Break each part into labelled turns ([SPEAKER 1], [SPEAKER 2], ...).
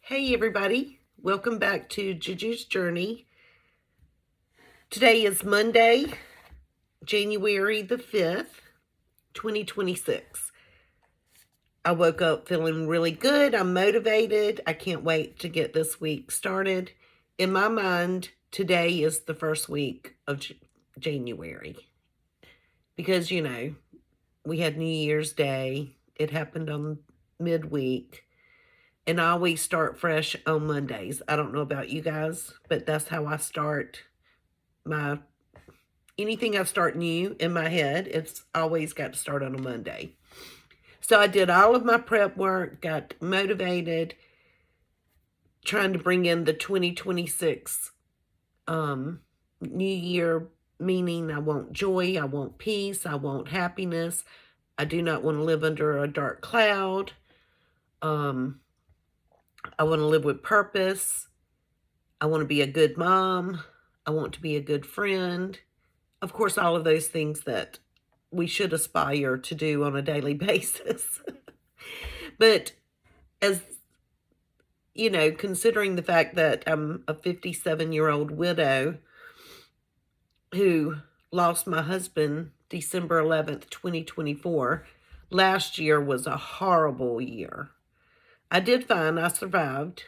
[SPEAKER 1] Hey everybody, welcome back to Juju's Journey. Today is Monday, January the 5th, 2026. I woke up feeling really good. I'm motivated. I can't wait to get this week started. In my mind, today is the first week of January because, we had New Year's Day. It happened on midweek. And I always start fresh on Mondays. I don't know about you guys, but that's how I start my anything I start new in my head. It's always got to start on a Monday. So I did all of my prep work, got motivated, trying to bring in the 2026 New Year, meaning I want joy, I want peace, I want happiness. I do not want to live under a dark cloud. I want to live with purpose. I want to be a good mom. I want to be a good friend. Of course, all of those things that we should aspire to do on a daily basis. But as you know, considering the fact that I'm a 57-year-old widow who lost my husband December 11th, 2024, last year was a horrible year. I did fine. I survived.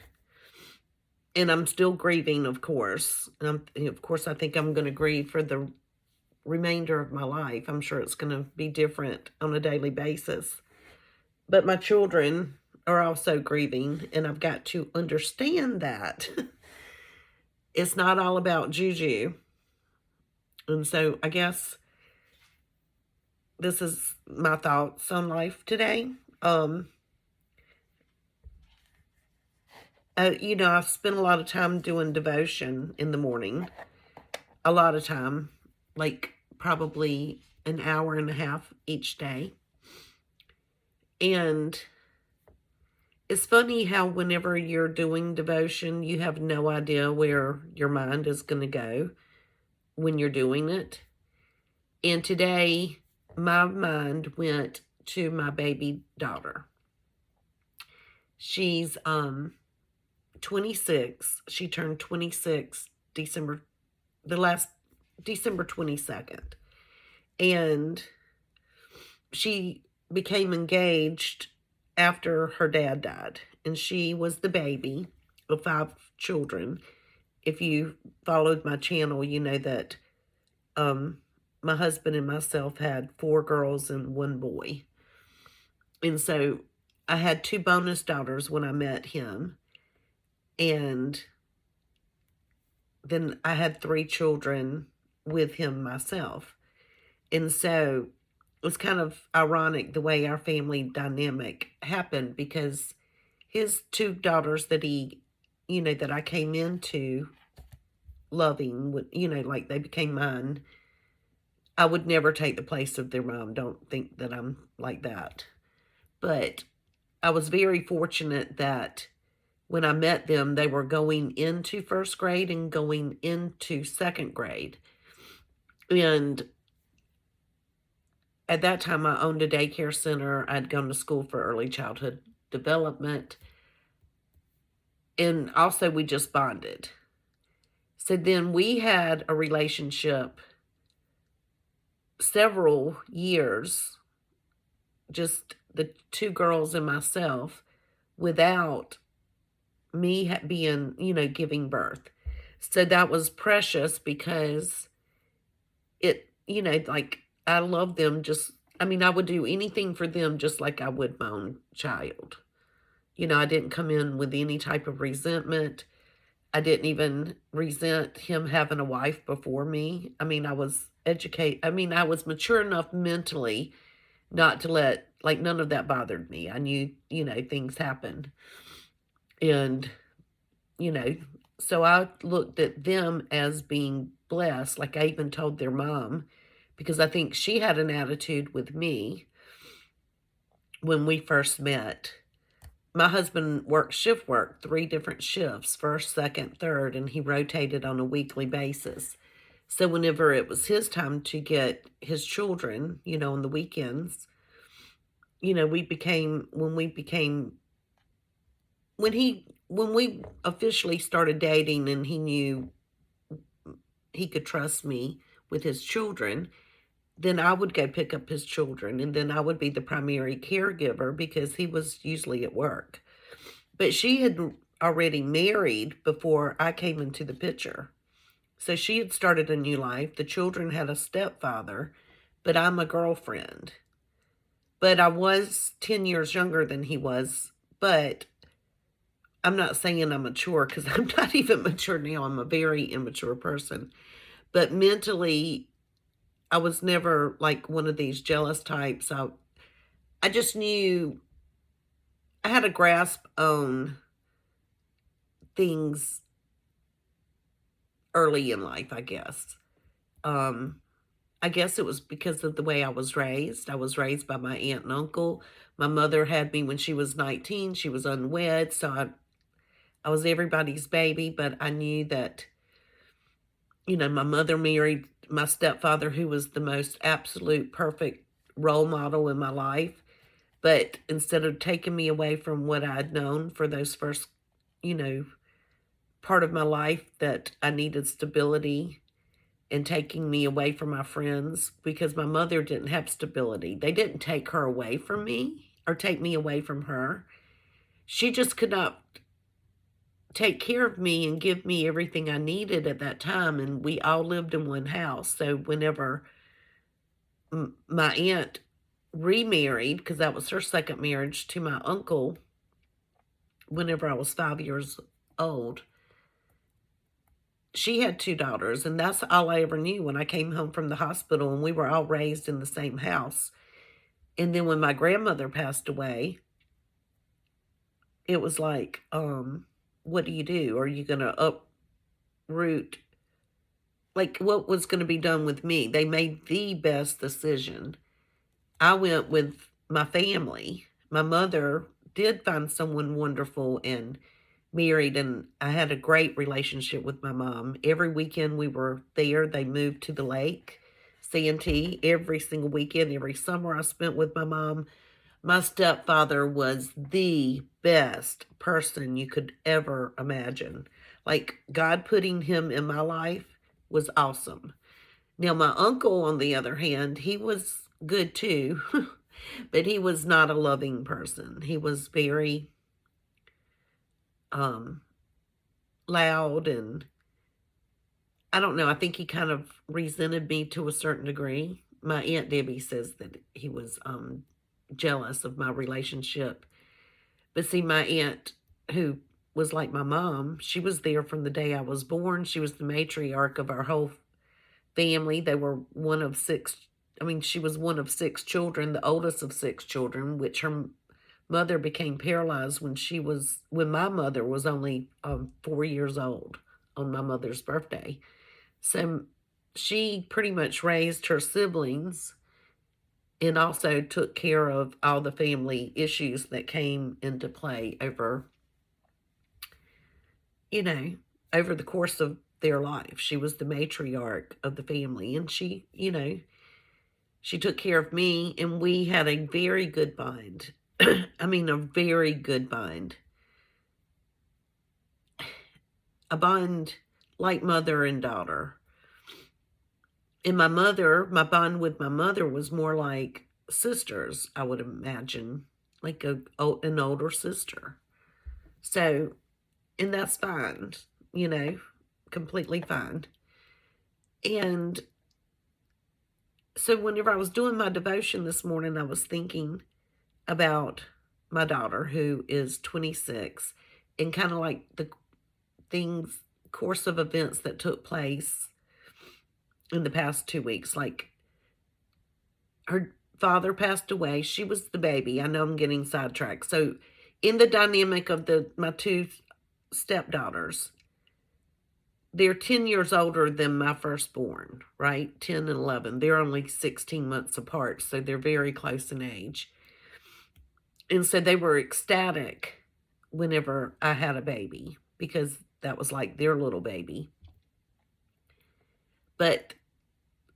[SPEAKER 1] And I'm still grieving, of course. And of course, I think I'm going to grieve for the remainder of my life. I'm sure it's going to be different on a daily basis. But my children are also grieving, and I've got to understand that. It's not all about Juju. And so I guess this is my thoughts on life today. I've spent a lot of time doing devotion in the morning. A lot of time, like probably an hour and a half each day. And it's funny how whenever you're doing devotion, you have no idea where your mind is going to go when you're doing it. And today, my mind went to my baby daughter. She's 26. She turned 26 December 22nd. And she became engaged after her dad died. And she was the baby of 5 children. If you followed my channel, you know that my husband and myself had 4 girls and 1 boy. And so I had 2 bonus daughters when I met him. And then I had 3 children with him myself. And so it was kind of ironic the way our family dynamic happened, because his 2 daughters that that I came into loving, like they became mine. I would never take the place of their mom. Don't think that I'm like that. But I was very fortunate that when I met them, they were going into 1st grade and going into 2nd grade. And at that time, I owned a daycare center. I'd gone to school for early childhood development. And also, we just bonded. So then we had a relationship several years, just the 2 girls and myself, without me being, giving birth. So that was precious because it, like I love them I would do anything for them just like I would my own child. I didn't come in with any type of resentment. I didn't even resent him having a wife before me. I was I was mature enough mentally not to let, none of that bothered me. I knew, things happened. And, so I looked at them as being blessed. Like I even told their mom, because I think she had an attitude with me when we first met. My husband worked shift work, 3 different shifts, 1st, 2nd, 3rd, and he rotated on a weekly basis. So whenever it was his time to get his children, on the weekends, when he when we officially started dating and he knew he could trust me with his children, then I would go pick up his children, and then I would be the primary caregiver because he was usually at work. But she had already married before I came into the picture. So she had started a new life. The children had a stepfather, but I'm a girlfriend. But I was 10 years younger than he was. But I'm not saying I'm mature because I'm not even mature now. I'm a very immature person. But mentally, I was never like one of these jealous types. I just knew I had a grasp on things early in life, I guess. Um, I guess it was because of the way I was raised. I was raised by my aunt and uncle. My mother had me when she was 19. She was unwed, so I was everybody's baby, but I knew that, my mother married my stepfather, who was the most absolute perfect role model in my life. But instead of taking me away from what I'd known for those first, you know, part of my life that I needed stability and taking me away from my friends because my mother didn't have stability. They didn't take her away from me or take me away from her. She just could not take care of me and give me everything I needed at that time. And we all lived in one house. So whenever my aunt remarried, because that was her second marriage to my uncle, whenever I was 5 years old, she had two daughters, and that's all I ever knew when I came home from the hospital, and we were all raised in the same house. And then when my grandmother passed away, it was like, what do you do? Are you going to uproot? Like, what was going to be done with me? They made the best decision. I went with my family. My mother did find someone wonderful and married, and I had a great relationship with my mom. Every weekend we were there. They moved to the lake, Santee, every single weekend. Every summer I spent with my mom. My stepfather was the best person you could ever imagine. Like, God putting him in my life was awesome. Now, my uncle, on the other hand, he was good too, but he was not a loving person. He was very um, loud, and I don't know. I think he kind of resented me to a certain degree. My Aunt Debbie says that he was jealous of my relationship. But see, my aunt, who was like my mom, she was there from the day I was born. She was the matriarch of our whole family. They were one of six. I mean, she was one of six children, the oldest of six children, which her mother became paralyzed when my mother was only 4 years old on my mother's birthday. So she pretty much raised her siblings and also took care of all the family issues that came into play you know, over the course of their life. She was the matriarch of the family, and she took care of me, and we had a very good bond. I mean, a very good bond. A bond like mother and daughter. And my bond with my mother was more like sisters, I would imagine, like an older sister. So, and that's fine, you know, completely fine. And so, whenever I was doing my devotion this morning, I was thinking about my daughter, who is 26, and kind of like the course of events that took place in the past 2 weeks. Like, her father passed away. She was the baby. I know I'm getting sidetracked. So, in the dynamic of my two stepdaughters, they're 10 years older than my firstborn, right? 10 and 11. They're only 16 months apart, so they're very close in age. And so they were ecstatic whenever I had a baby because that was like their little baby. But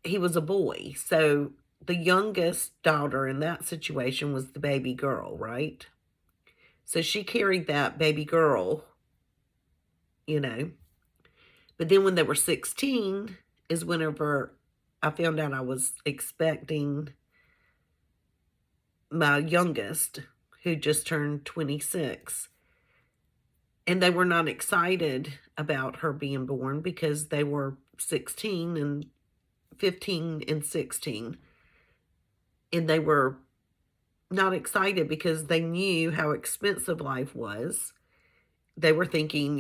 [SPEAKER 1] he was a boy, so the youngest daughter in that situation was the baby girl, right? So she carried that baby girl you know. But then when they were 16 is whenever I found out I was expecting my youngest, who just turned 26. And they were not excited about her being born because they were 16 and 15 and 16. And they were not excited because they knew how expensive life was. They were thinking,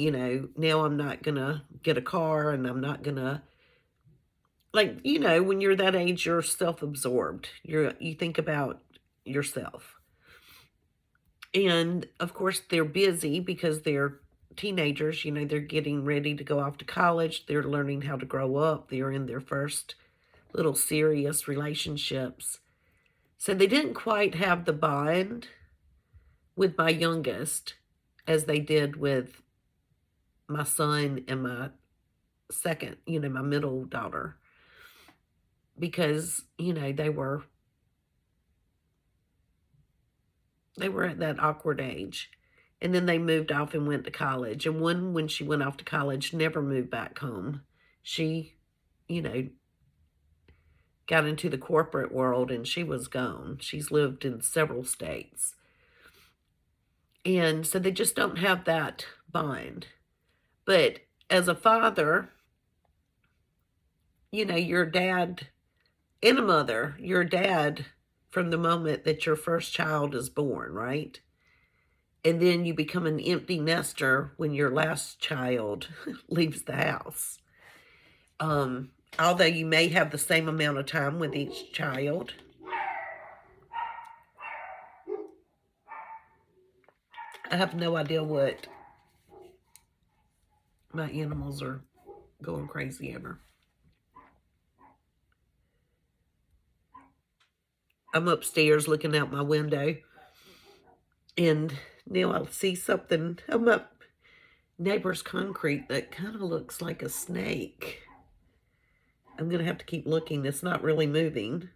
[SPEAKER 1] now I'm not going to get a car and I'm not going to, like, when you're that age, you're self-absorbed. You think about yourself. And of course, they're busy because they're teenagers. They're getting ready to go off to college. They're learning how to grow up. They're in their first little serious relationships. So they didn't quite have the bond with my youngest as they did with my son and my second, my middle daughter. Because, they were at that awkward age. And then they moved off and went to college. And one, when she went off to college, never moved back home. She, got into the corporate world and she was gone. She's lived in several states. And so they just don't have that bond. But as a father, your dad and a mother, your dad from the moment that your first child is born, right? And then you become an empty nester when your last child leaves the house. Although you may have the same amount of time with each child. I have no idea what my animals are going crazy over. I'm upstairs looking out my window, and now I see something on my neighbor's concrete that kind of looks like a snake. I'm going to have to keep looking. It's not really moving.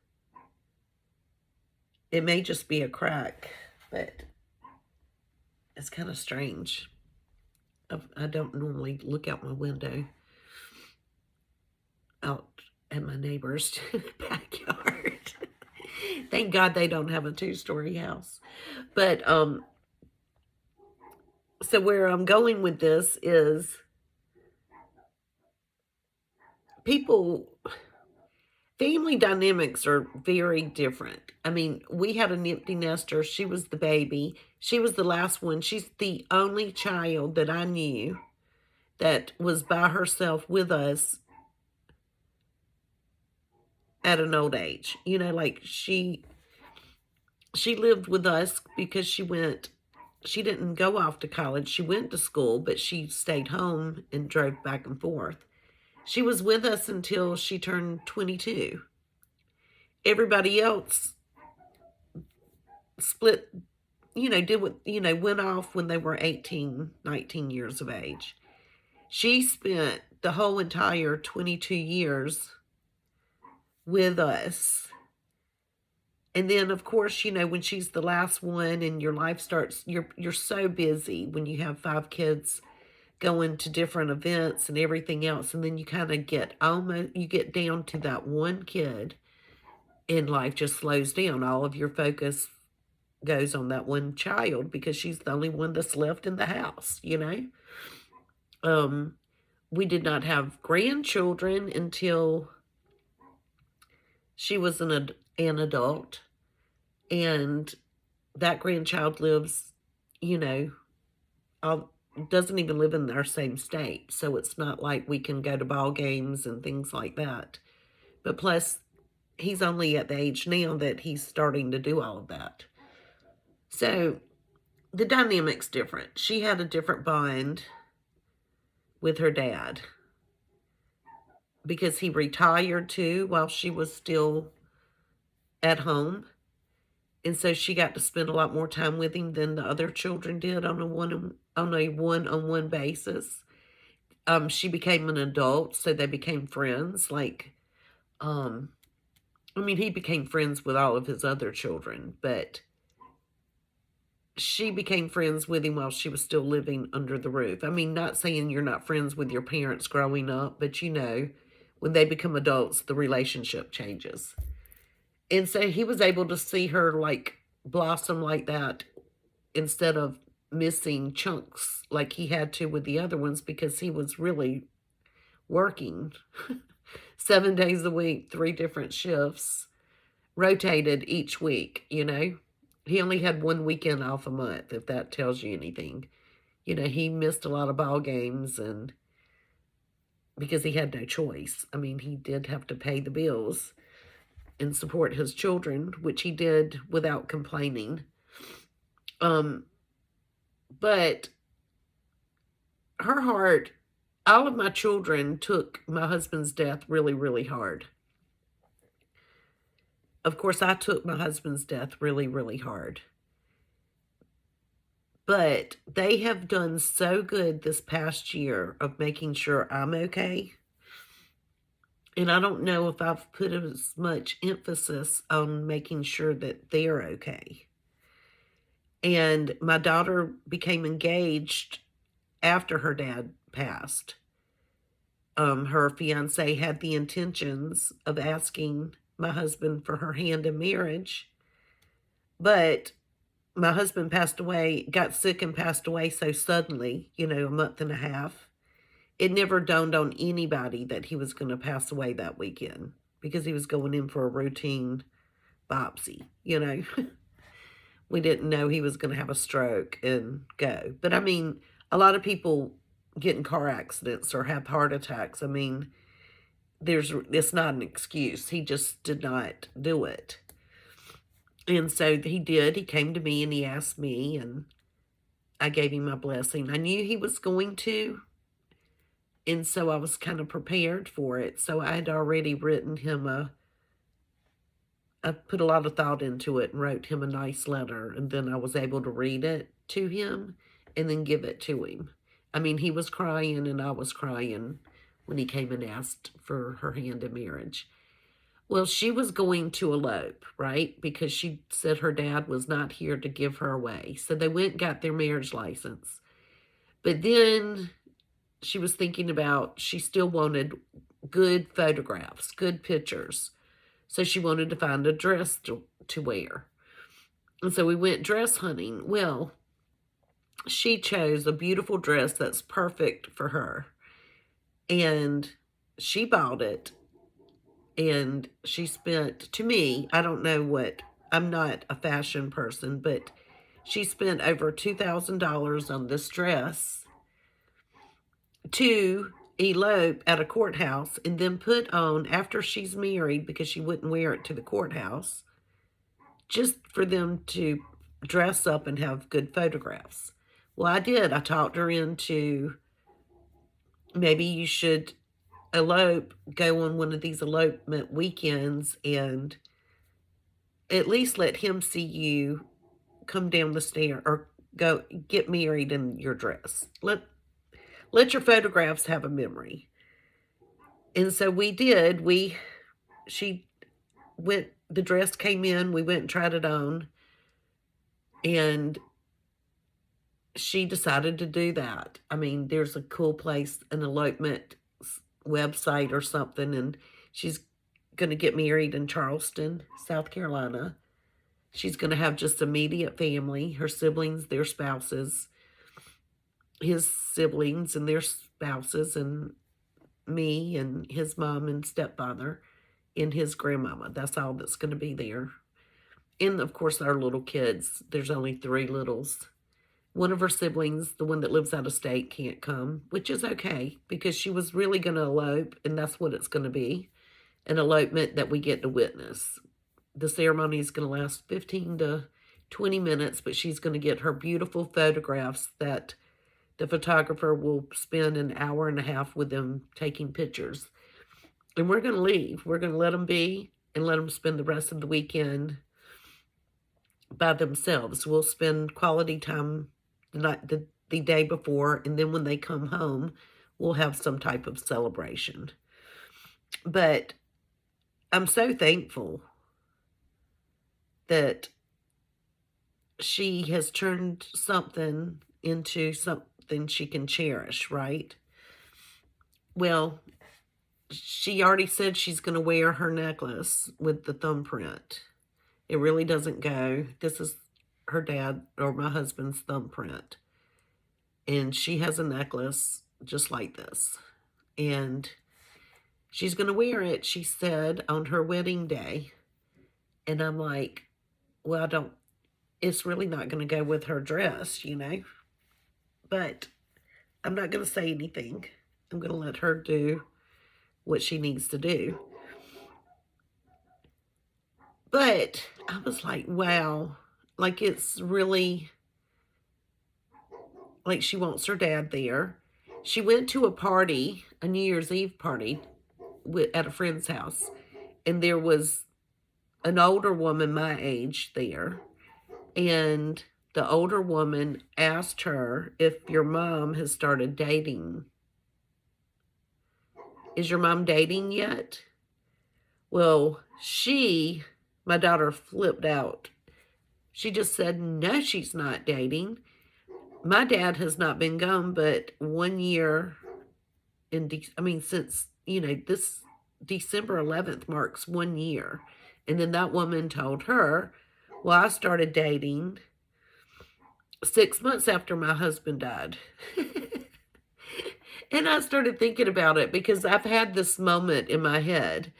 [SPEAKER 1] It may just be a crack, but it's kind of strange. I don't normally look out my window out at my neighbor's backyard. Thank God they don't have a 2-story house. But so where I'm going with this is family dynamics are very different. I mean, we had an empty nester. She was the baby. She was the last one. She's the only child that I knew that was by herself with us at an old age. Like she lived with us because she didn't go off to college. She went to school, but she stayed home and drove back and forth. She was with us until she turned 22. Everybody else split, did what, went off when they were 18, 19 years of age. She spent the whole entire 22 years with us. And then, of course, when she's the last one and your life starts, you're so busy when you have 5 kids going to different events and everything else. And then you kind of get down to that one kid and life just slows down. All of your focus goes on that one child because she's the only one that's left in the house, We did not have grandchildren until she was an adult. And that grandchild lives, doesn't even live in our same state. So it's not like we can go to ball games and things like that. But plus, he's only at the age now that he's starting to do all of that. So the dynamic's different. She had a different bond with her dad because he retired too while she was still at home. And so she got to spend a lot more time with him than the other children did on a one-on-one basis. She became an adult, so they became friends. He became friends with all of his other children, but she became friends with him while she was still living under the roof. I mean, not saying you're not friends with your parents growing up, but when they become adults, the relationship changes. And so he was able to see her like blossom like that instead of missing chunks like he had to with the other ones because he was really working 7 days a week, three different shifts, rotated each week. He only had one weekend off a month, if that tells you anything. He missed a lot of ball games and because he had no choice. I mean, he did have to pay the bills and support his children, which he did without complaining. Um, but her heart, all of my children took my husband's death really, really hard. Of course, I took my husband's death really, really hard. But they have done so good this past year of making sure I'm okay. And I don't know if I've put as much emphasis on making sure that they're okay. And my daughter became engaged after her dad passed. Her fiance had the intentions of asking my husband for her hand in marriage, but my husband passed away, got sick and passed away so suddenly, a month and a half. It never dawned on anybody that he was going to pass away that weekend because he was going in for a routine biopsy. We didn't know he was going to have a stroke and go. But I mean, a lot of people get in car accidents or have heart attacks. I mean, it's not an excuse. He just did not do it. And so he did. He came to me and he asked me, and I gave him my blessing. I knew he was going to, and so I was kind of prepared for it. So I had already written him I put a lot of thought into it and wrote him a nice letter, and then I was able to read it to him and then give it to him. I mean, he was crying and I was crying when he came and asked for her hand in marriage. Well, she was going to elope, right? Because she said her dad was not here to give her away. So they went and got their marriage license. But then she was thinking about, she still wanted good photographs, good pictures. So she wanted to find a dress to wear. And so we went dress hunting. Well, she chose a beautiful dress that's perfect for her. And she bought it. And she spent, to me, I don't know what, I'm not a fashion person, but she spent over $2,000 on this dress to elope at a courthouse and then put on after she's married because she wouldn't wear it to the courthouse, just for them to dress up and have good photographs. Well, I did. I talked her into maybe you should go on one of these elopement weekends and at least let him see you come down the stair or go get married in your dress. Let your photographs have a memory. And so we did. She went, the dress came in, we went and tried it on, and she decided to do that. I mean, there's a cool place, an elopement website or something, and she's going to get married in Charleston, South Carolina. She's going to have just immediate family, her siblings, their spouses, his siblings and their spouses, and me and his mom and stepfather and his grandmama. That's all that's going to be there. And of course, our little kids. There's only 3 littles. One of her siblings, the one that lives out of state, can't come, which is okay because she was really going to elope, and that's what it's going to be, an elopement that we get to witness. The ceremony is going to last 15 to 20 minutes, but she's going to get her beautiful photographs that the photographer will spend an hour and a half with them taking pictures. And we're going to leave. We're going to let them be and let them spend the rest of the weekend by themselves. We'll spend quality time the day before, and then when they come home, we'll have some type of celebration. But I'm so thankful that she has turned something into something she can cherish, right? Well, she already said she's going to wear her necklace with the thumbprint. It really doesn't go. This is her dad or my husband's thumbprint. And she has a necklace just like this. And she's going to wear it, she said, on her wedding day. And I'm like, well, it's really not going to go with her dress, But I'm not going to say anything. I'm going to let her do what she needs to do. But I was like, wow, like it's really like she wants her dad there. She went to a party, a New Year's Eve party at a friend's house, and there was an older woman my age there. And the older woman asked her if your mom has started dating. Is your mom dating yet? Well, my daughter flipped out. She just said, no, she's not dating. My dad has not been gone but 1 year since, this December 11th marks 1 year. And then that woman told her, well, I started dating 6 months after my husband died. And I started thinking about it because I've had this moment in my head.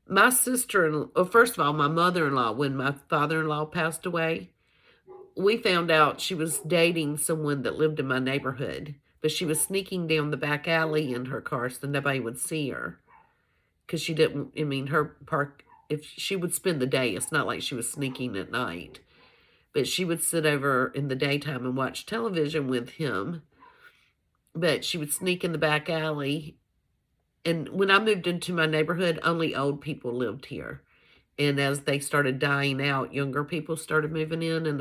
[SPEAKER 1] My first of all, my mother-in-law, when my father-in-law passed away, we found out she was dating someone that lived in my neighborhood, but she was sneaking down the back alley in her car so nobody would see her. Because she didn't, her park, if she would spend the day, it's not like she was sneaking at night. But she would sit over in the daytime and watch television with him. But she would sneak in the back alley. And when I moved into my neighborhood, only old people lived here. And as they started dying out, younger people started moving in, and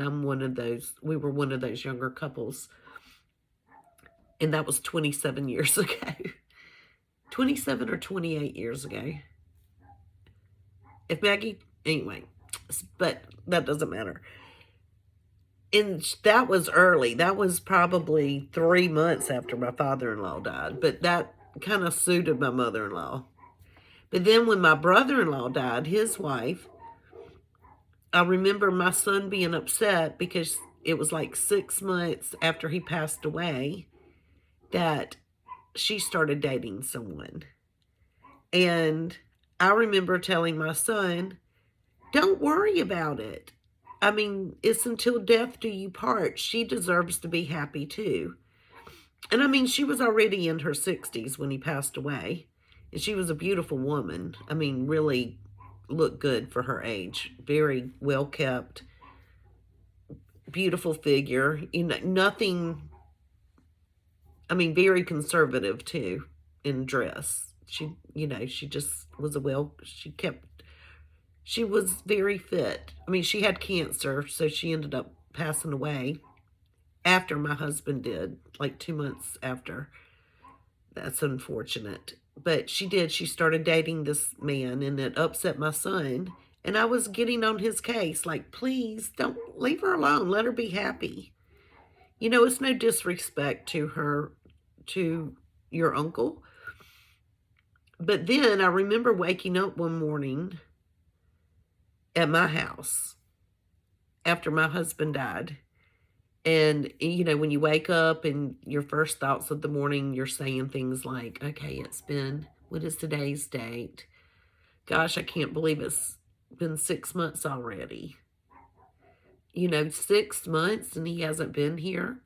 [SPEAKER 1] we were one of those younger couples. And that was 27 years ago. 27 or 28 years ago. Anyway, but that doesn't matter. And that was early. That was probably 3 months after my father-in-law died, but that kind of suited my mother-in-law. But then when my brother-in-law died, his wife, I remember my son being upset because it was like 6 months after he passed away that she started dating someone. And I remember telling my son, don't worry about it. It's until death do you part. She deserves to be happy too. And she was already in her 60s when he passed away. And she was a beautiful woman. Really looked good for her age. Very well kept. Beautiful figure. Nothing. Very conservative too in dress. She just was she was very fit. She had cancer, so she ended up passing away after my husband did, like 2 months after. That's unfortunate. But she started dating this man, and it upset my son. And I was getting on his case, like, please don't leave her alone. Let her be happy. It's no disrespect to your uncle. But then I remember waking up one morning at my house after my husband died. And, when you wake up and your first thoughts of the morning, you're saying things like, okay, what is today's date? Gosh, I can't believe it's been 6 months already. 6 months and he hasn't been here.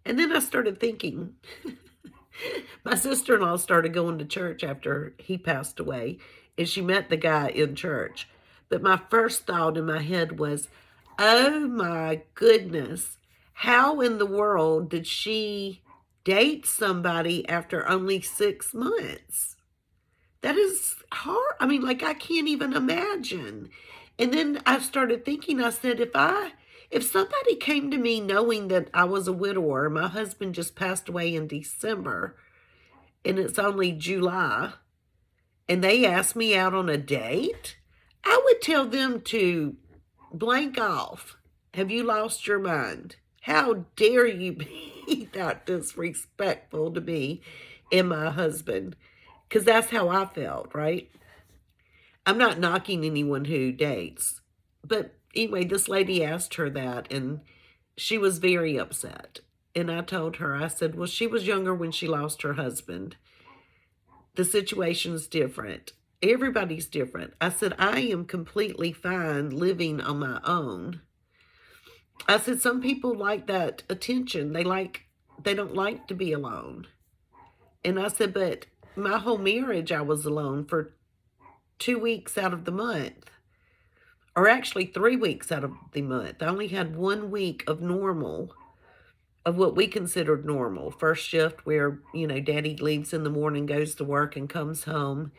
[SPEAKER 1] And then I started thinking, my sister-in-law started going to church after he passed away, and she met the guy in church. But my first thought in my head was, oh my goodness, how in the world did she date somebody after only 6 months? That is hard. I can't even imagine. And then I started thinking, I said, if somebody came to me knowing that I was a widower, my husband just passed away in December, and it's only July, and they asked me out on a date, I would tell them to blank off. Have you lost your mind? How dare you be that disrespectful to me and my husband? Because that's how I felt, right? I'm not knocking anyone who dates. But anyway, this lady asked her that, and she was very upset. And I told her, I said, well, she was younger when she lost her husband. The situation's different. Everybody's different. I said, I am completely fine living on my own. I said, some people like that attention. They don't like to be alone. And I said, but my whole marriage, I was alone for 2 weeks out of the month, or actually 3 weeks out of the month. I only had 1 week of normal, of what we considered normal. First shift where, daddy leaves in the morning, goes to work, and comes home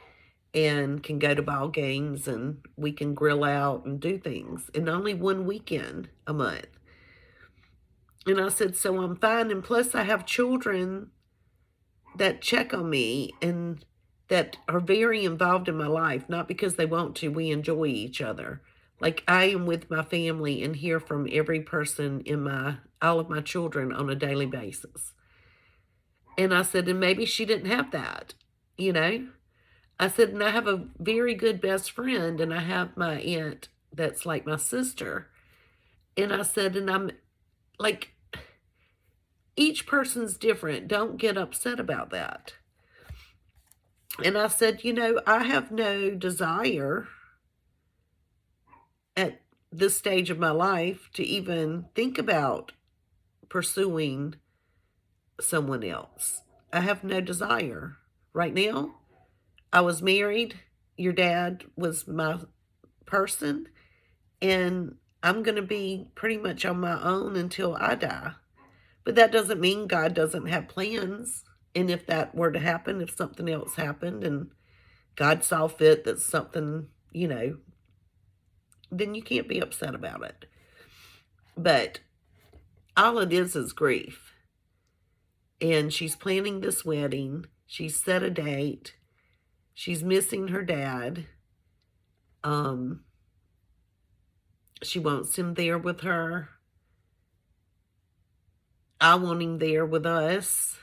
[SPEAKER 1] and can go to ball games, and we can grill out and do things. And only one weekend a month. And I said, so I'm fine. And plus, I have children that check on me and that are very involved in my life, not because they want to. We enjoy each other. Like, I am with my family and hear from every person in all of my children on a daily basis. And I said, and maybe she didn't have that, you know? I said, and I have a very good best friend, and I have my aunt that's like my sister. And I said, and I'm like, each person's different. Don't get upset about that. And I said, I have no desire at this stage of my life to even think about pursuing someone else. I have no desire. Right now, I was married. Your dad was my person. And I'm going to be pretty much on my own until I die. But that doesn't mean God doesn't have plans. And if that were to happen, if something else happened and God saw fit that something, then you can't be upset about it. But all it is grief. And she's planning this wedding. She's set a date. She's missing her dad. She wants him there with her. I want him there with us.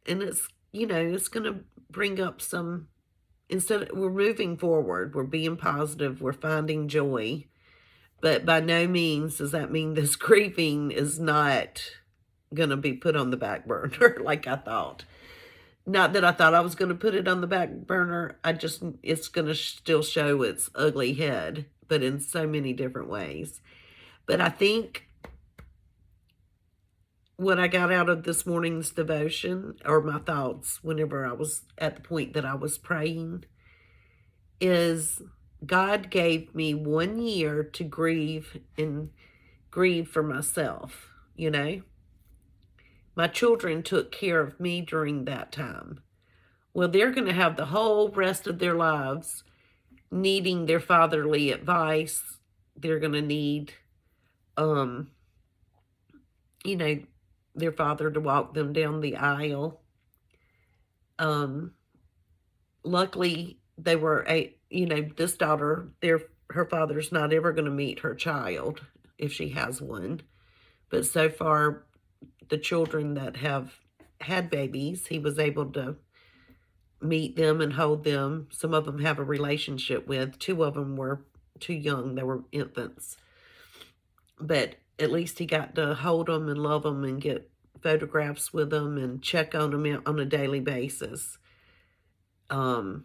[SPEAKER 1] And it's, it's going to bring up some, we're moving forward. We're being positive. We're finding joy. But by no means does that mean this grieving is not going to be put on the back burner like I thought. Not that I thought I was going to put it on the back burner. It's going to still show its ugly head, but in so many different ways. But I think what I got out of this morning's devotion, or my thoughts whenever I was at the point that I was praying, is God gave me 1 year to grieve and grieve for myself, My children took care of me during that time. Well, they're going to have the whole rest of their lives needing their fatherly advice. They're going to need, their father to walk them down the aisle. Luckily, they were this daughter, her father's not ever going to meet her child if she has one. But so far, the children that have had babies, he was able to meet them and hold them. Some of them have a relationship with. 2 of them were too young. They were infants. But at least he got to hold them and love them and get photographs with them and check on them on a daily basis. But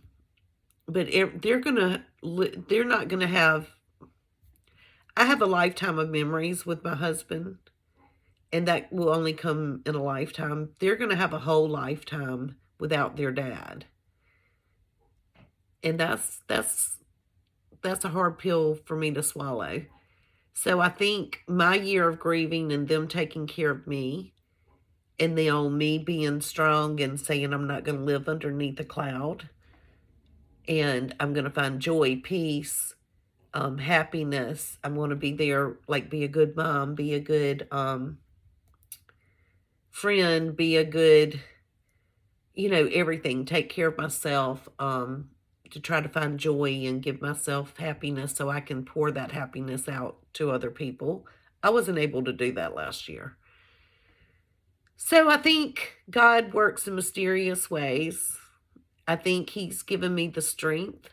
[SPEAKER 1] they're not going to have, I have a lifetime of memories with my husband, and that will only come in a lifetime. They're going to have a whole lifetime without their dad. And that's a hard pill for me to swallow. So I think my year of grieving and them taking care of me, and then me being strong and saying I'm not going to live underneath a cloud, and I'm going to find joy, peace, happiness. I'm going to be there, like be a good mom, be a good friend, be a good, everything, take care of myself. to try to find joy and give myself happiness so I can pour that happiness out to other people. I wasn't able to do that last year. So I think God works in mysterious ways. I think He's given me the strength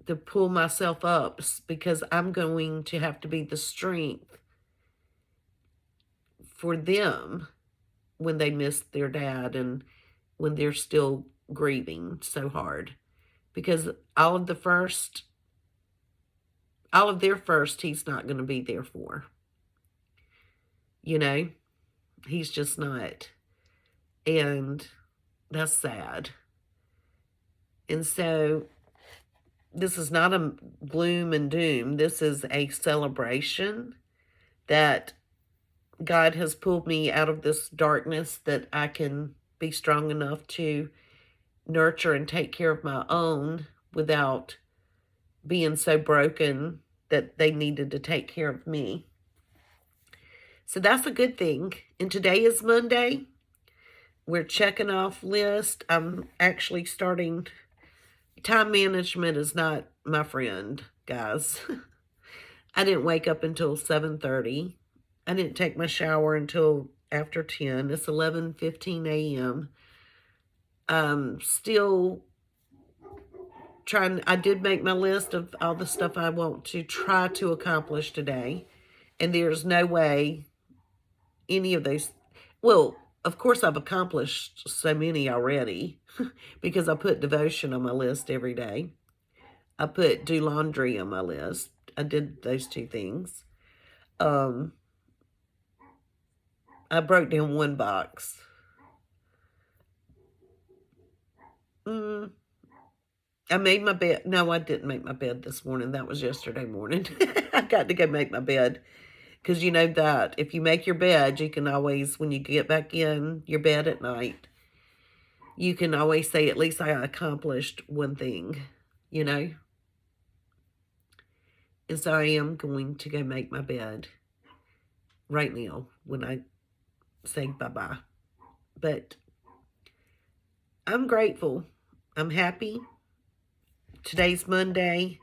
[SPEAKER 1] to pull myself up because I'm going to have to be the strength for them when they miss their dad and when they're still grieving so hard. Because all of their first, He's not going to be there for. You know, He's just not. And that's sad. And so this is not a gloom and doom. This is a celebration that God has pulled me out of this darkness, that I can be strong enough to nurture and take care of my own without being so broken that they needed to take care of me. So that's a good thing. And today is Monday. We're checking off list. I'm actually starting. Time management is not my friend, guys. I didn't wake up until 7:30. I didn't take my shower until after 10. It's 11:15 a.m. Still trying. I did make my list of all the stuff I want to try to accomplish today. And there's no way any of those, well, of course I've accomplished so many already because I put devotion on my list every day. I put do laundry on my list. I did those two things. I broke down one box. I made my bed. No, I didn't make my bed this morning. That was yesterday morning. I got to go make my bed. Because you know that if you make your bed, you can always, when you get back in your bed at night, you can always say, at least I accomplished one thing, you know? And so I am going to go make my bed right now when I say bye-bye. But I'm grateful. I'm happy. Today's Monday.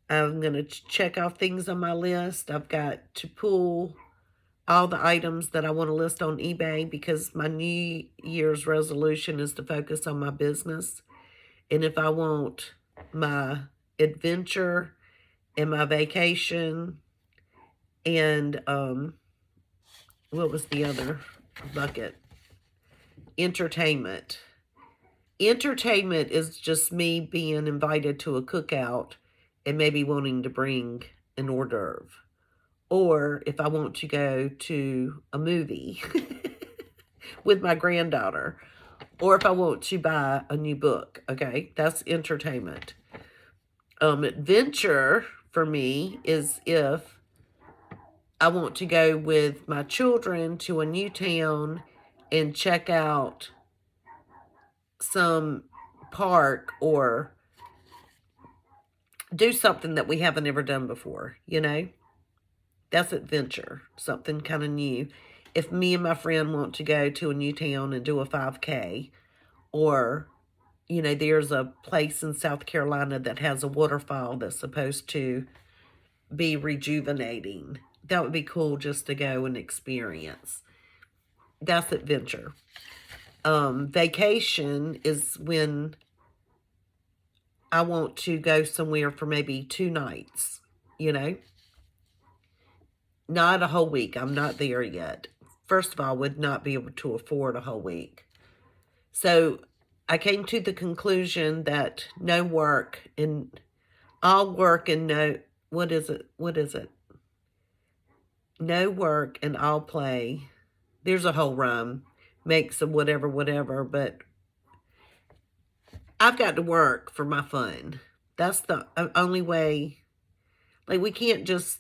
[SPEAKER 1] I'm going to check off things on my list. I've got to pull all the items that I want to list on eBay because my New Year's resolution is to focus on my business. And if I want my adventure and my vacation and what was the other bucket? Entertainment. Entertainment is just me being invited to a cookout and maybe wanting to bring an hors d'oeuvre. Or if I want to go to a movie with my granddaughter. Or if I want to buy a new book. Okay, that's entertainment. Adventure for me is if I want to go with my children to a new town and check out some park or do something that we haven't ever done before, you know? That's adventure, something kind of new. If me and my friend want to go to a new town and do a 5K, or, you know, there's a place in South Carolina that has a waterfall that's supposed to be rejuvenating. That would be cool just to go and experience. That's adventure. Vacation is when I want to go somewhere for maybe 2 nights, you know? Not a whole week. I'm not there yet. First of all, I would not be able to afford a whole week. So I came to the conclusion that no work and all work and no, what is it? What is it? No work and all play. There's a whole rhyme. Makes a whatever, whatever, but I've got to work for my fun. That's the only way. Like, we can't just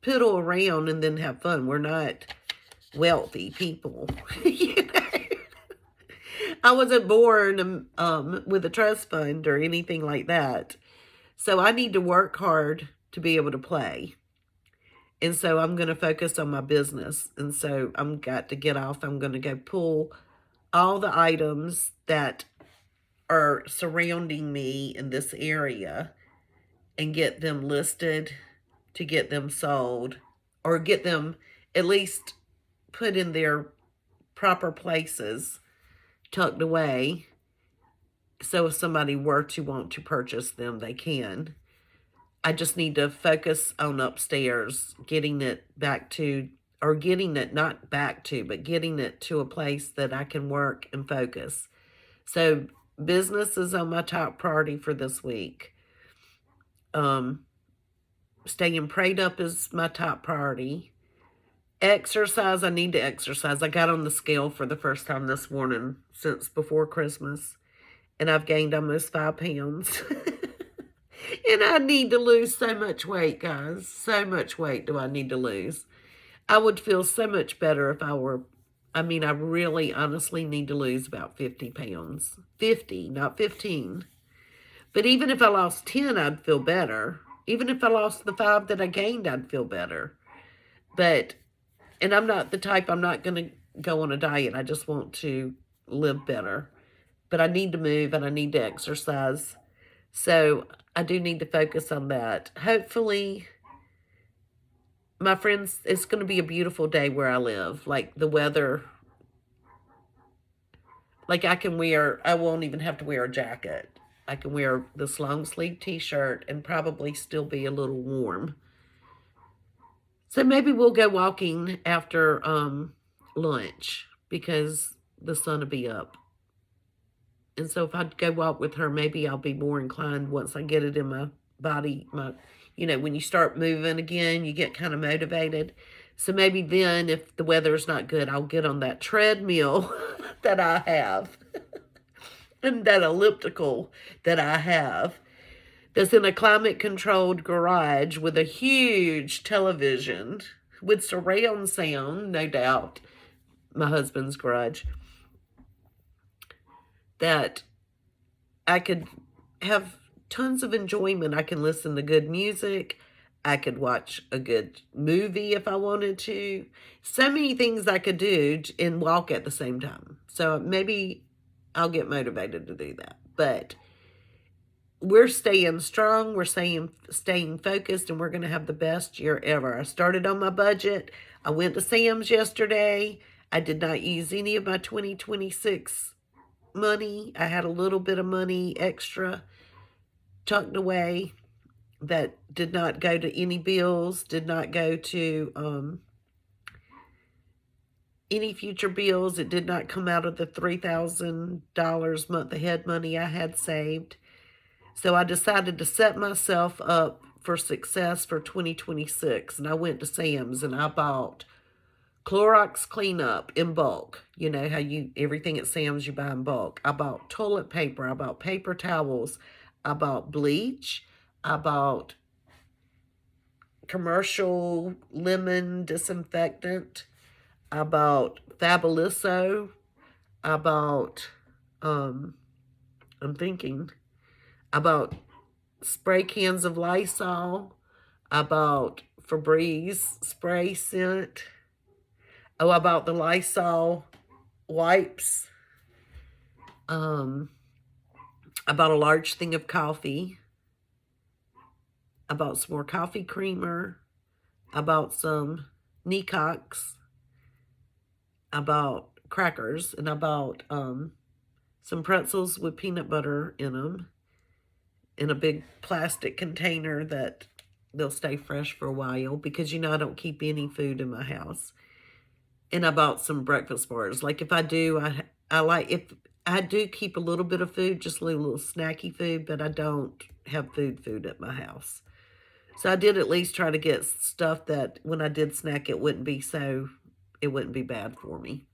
[SPEAKER 1] piddle around and then have fun. We're not wealthy people. You know? I wasn't born with a trust fund or anything like that. So I need to work hard to be able to play. And so I'm going to focus on my business. And so I'm going to get off. I'm going to go pull all the items that are surrounding me in this area and get them listed to get them sold or get them at least put in their proper places, tucked away, so if somebody were to want to purchase them, they can. I just need to focus on upstairs, getting it back to, or getting it not back to, but getting it to a place that I can work and focus. So business is on my top priority for this week. Staying prayed up is my top priority. Exercise, I need to exercise. I got on the scale for the first time this morning since before Christmas, and I've gained almost 5 pounds. And I need to lose so much weight, guys. So much weight do I need to lose. I would feel so much better if I were, I really honestly need to lose about 50 pounds. 50, not 15. But even if I lost 10, I'd feel better. Even if I lost the 5 that I gained, I'd feel better. But, and I'm not the type, I'm not going to go on a diet. I just want to live better. But I need to move and I need to exercise. So I do need to focus on that. Hopefully, my friends, it's going to be a beautiful day where I live. Like the weather, like I won't even have to wear a jacket. I can wear this long sleeve t-shirt and probably still be a little warm. So maybe we'll go walking after lunch because the sun will be up. And so if I go walk with her, maybe I'll be more inclined once I get it in my body. When you start moving again, you get kind of motivated. So maybe then, if the weather's not good, I'll get on that treadmill that I have and that elliptical that I have that's in a climate-controlled garage with a huge television with surround sound, no doubt, my husband's garage, that I could have tons of enjoyment. I can listen to good music. I could watch a good movie if I wanted to. So many things I could do and walk at the same time. So maybe I'll get motivated to do that. But we're staying strong. We're staying focused, and we're going to have the best year ever. I started on my budget. I went to Sam's yesterday. I did not use any of my 2026 money. I had a little bit of money extra tucked away that did not go to any bills, did not go to any future bills. It did not come out of the $3,000 month ahead money I had saved. So I decided to set myself up for success for 2026. And I went to Sam's and I bought Clorox cleanup in bulk. You know how everything at Sam's you buy in bulk. I bought toilet paper. I bought paper towels. I bought bleach. I bought commercial lemon disinfectant. I bought Fabuloso. I bought, I bought spray cans of Lysol. I bought Febreze spray scent. Oh, I bought the Lysol wipes. I bought a large thing of coffee. I bought some more coffee creamer. I bought some Knickknacks. I bought crackers, and I bought some pretzels with peanut butter in them in a big plastic container that they'll stay fresh for a while because, I don't keep any food in my house. And I bought some breakfast bars. Like if I do, if I do keep a little bit of food, just a little snacky food, but I don't have food at my house. So I did at least try to get stuff that when I did snack, it wouldn't be bad for me,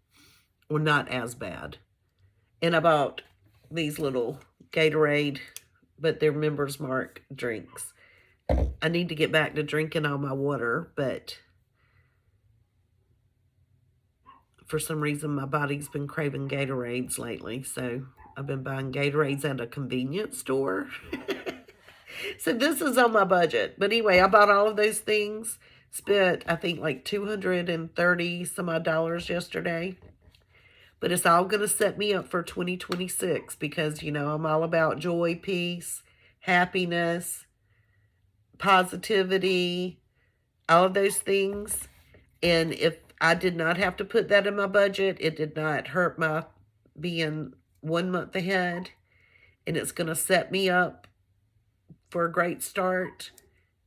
[SPEAKER 1] or not as bad. And I bought these little Gatorade, but they're Members Mark drinks. I need to get back to drinking all my water, but for some reason, my body's been craving Gatorades lately, so I've been buying Gatorades at a convenience store. So this is on my budget. But anyway, I bought all of those things. Spent, I think, like $230 some odd yesterday. But it's all going to set me up for 2026 because, I'm all about joy, peace, happiness, positivity, all of those things. And if I did not have to put that in my budget, it did not hurt my being 1 month ahead. And it's going to set me up for a great start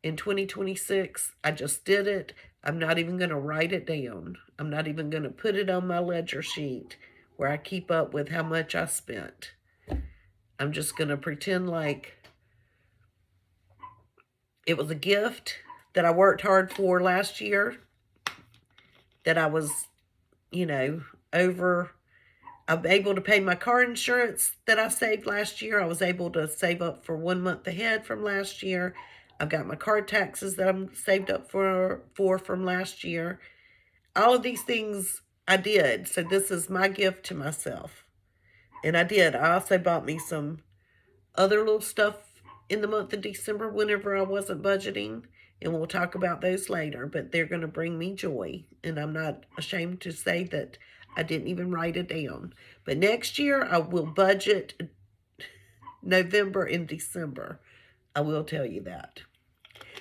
[SPEAKER 1] in 2026. I just did it. I'm not even going to write it down. I'm not even going to put it on my ledger sheet where I keep up with how much I spent. I'm just going to pretend like it was a gift that I worked hard for last year, that I was, over. I'm able to pay my car insurance that I saved last year. I was able to save up for 1 month ahead from last year. I've got my car taxes that I'm saved up for from last year. All of these things I did. So this is my gift to myself. And I did. I also bought me some other little stuff in the month of December whenever I wasn't budgeting. And we'll talk about those later. But they're going to bring me joy. And I'm not ashamed to say that I didn't even write it down. But next year, I will budget November and December. I will tell you that.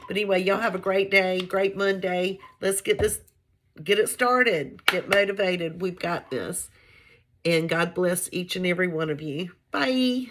[SPEAKER 1] But anyway, y'all have a great day, great Monday. Let's get it started. Get motivated. We've got this. And God bless each and every one of you. Bye.